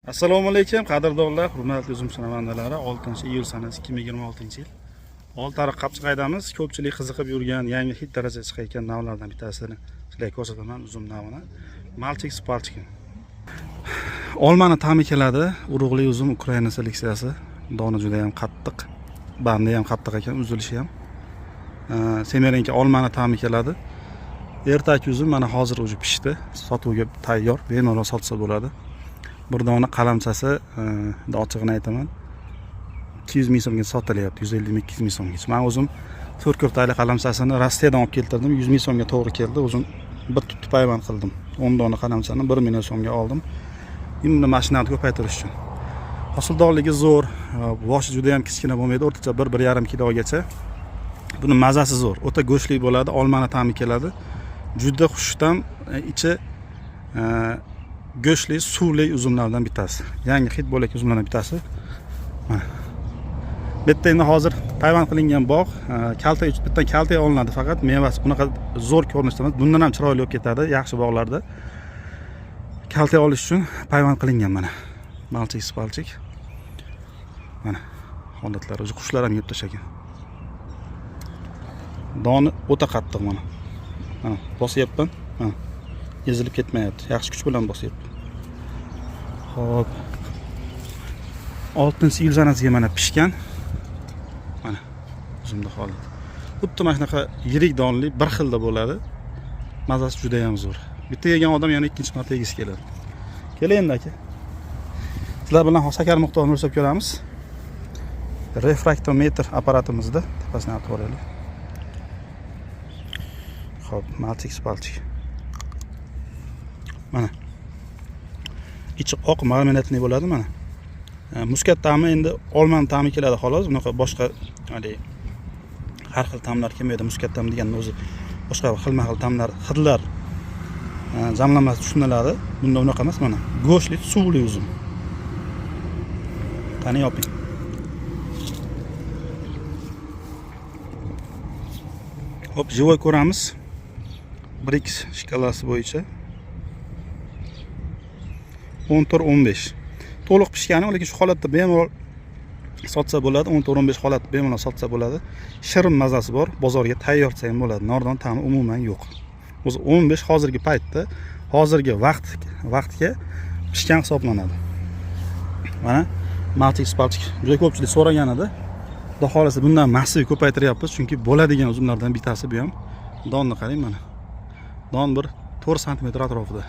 Assalomu alaykum qadrdonlar, hurmatli uzum sinavandalari. 6-iyul sanasi 2026-yil. Oltiariq Qapchiqaydamiz. Ko'pchilik qiziqib yurgan yangi hit darajaga chiqayotgan navlardan bittasini sizlarga ko'rsataman. Uzum navini Malchik Spalchik. Olmani ta'mi keladi. Urug'li uzum Ukraina seleksiyasi. Doni juda ham qattiq. Bandi ham qattiq ekan, uzilishi ham. Semerenki olmani ta'mi keladi. Ertaki uzum mana hozir o'zi pishdi. Sotuvga tayyor. Bemalol sotsa bo'ladi. Bir dona qalamchasi, ochig'ini aytaman, 200 ming so'mga sotilyapti, 150 ming 200 ming so'mga. Men o'zim 4 ko'ptayli qalamchasini Rossiyadan olib keltirdim, 100 ming so'mga to'g'ri keldi. O'zim bir tutib payvand qildim. 10 dona qalamchani 1 million so'mga oldim. Endi mashinani ko'paytirish uchun. Hosildorligi zo'r, boshi juda ham kichkina bo'lmaydi, o'rtacha 1-1,5 kilogacha. Buni mazasi zo'r, o'ta go'shtli bo'ladi, olmani ta'mi keladi. Juda xushtam, ichi go'shtli, suvli uzumlardan bittasi. Yangi hit bo'lak uzumlardan bittasi. Mana. Bitta endi hozir payvand qilingan bog', kalta bittan kalta olinadi, faqat mevasi bunaqa zo'r ko'rinishda emas. Bundan ham chiroyli bo'lib ketadi yaxshi bog'larda. Kalta olish uchun payvand qilingan mana. Malchik Spalchik. Mana holatlari, o'zi qushlar ham yeb tashagan. Doni o'ta qattiq mana. Mana bosyapman. Mana. Ezilib ketmayapti. Yaxshi kuch bilan bosyapti. Xo'p. 6-iyul sanasiga mana pishgan. Mana uzumda holat. Xuddi mana shunaqa yirik donli bir xilda bo'ladi. Mazasi juda ham zo'r. Bitta yegan odam yana ikkinchi marta yegisi keladi. Keling aka. Sizlar bilan shakar miqdorini o'lchab ko'ramiz. Refraktometr apparatimizda tepasini artib olaylik. Xo'p, Malchik Spalchik. Mana. Ichi oq marmeladli bo'ladi mana. Muskat ta'mi endi olmani ta'mi keladi xolos. Bunaqa boshqa har xil ta'mlar kelmaydi. Muskat ta'mi deganning o'zi boshqa xilma-xil ta'mlar, hidlar jamlanmasi tushuniladi. Bunda unaqa emas mana. Go'shtli, suvli uzum. Qani yoping. Hop, jivoy ko'ramiz. Brix shkalasi bo'yicha 14-15. To'liq pishgani, lekin shu holatda bemalol sotsa bo'ladi. 14-15 holat bemalol sotsa bo'ladi. Shirin mazasi bor, bozorga tayyorsa ham bo'ladi. Nordon ta'mi umuman yo'q. O'zi 15 hozirgi paytda, hozirgi vaqtga pishgan hisoblanadi. Mana Malchik Spalchik juda ko'pchilik so'ragan edi. Xudo xolasa bundan massiv ko'paytiryapmiz, chunki bo'ladigan uzumlardan bittasi bu ham. Donni qarang mana. Don bir 4 sm atrofida.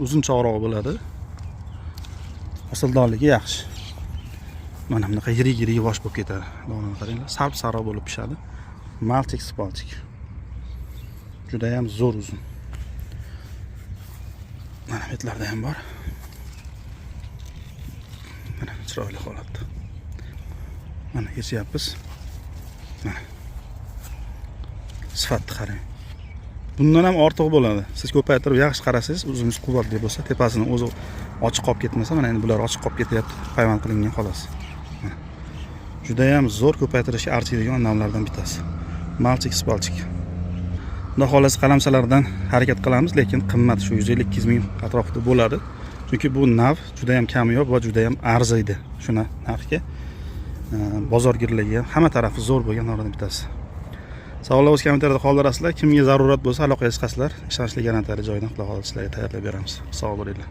Uzun chog'roq bo'ladi. Hosildorligi yaxshi. Mana bunaqa yirik yosh bo'lib ketadi. Donini qaranglar, sarp-sariq bo'lib pishadi. Malchik Spalchik. Juda ham zo'r uzum. Mana betlarda ham bor. Mana chiroyli holatda. Mana yechyapmiz. Mana. Sifatni qarang. Bundan ham ortiq bo'ladi. Siz ko'paytirib yaxshi qarasangiz, uzumingiz quvvatli bo'lsa, tepasini o'zi ochiq qolib ketmasa, mana endi bular ochiq qolib ketyapti, payvand qilingan xolos. Juda ham zo'r ko'paytirishga arziydigan navlardan bittasi. Malchik Spalchik. Xudo xolasa qalamchalardan harakat qilamiz, lekin qimmat shu 150-200 ming atrofida bo'ladi. Chunki bu nav juda ham kamyob va juda ham arziydi. Shuna narxga bozorgirligi ham hamma tarafi zo'r bo'lgan navlardan bittasi. Savollar o'z kommentariyada qoldirasizlar. Kimga zarurat bo'lsa aloqaga chiqasizlar. Ishonchli garantiyali joydan Xudo xolasa sizlarga tayyorlab beramiz. Sog' bo'linglar.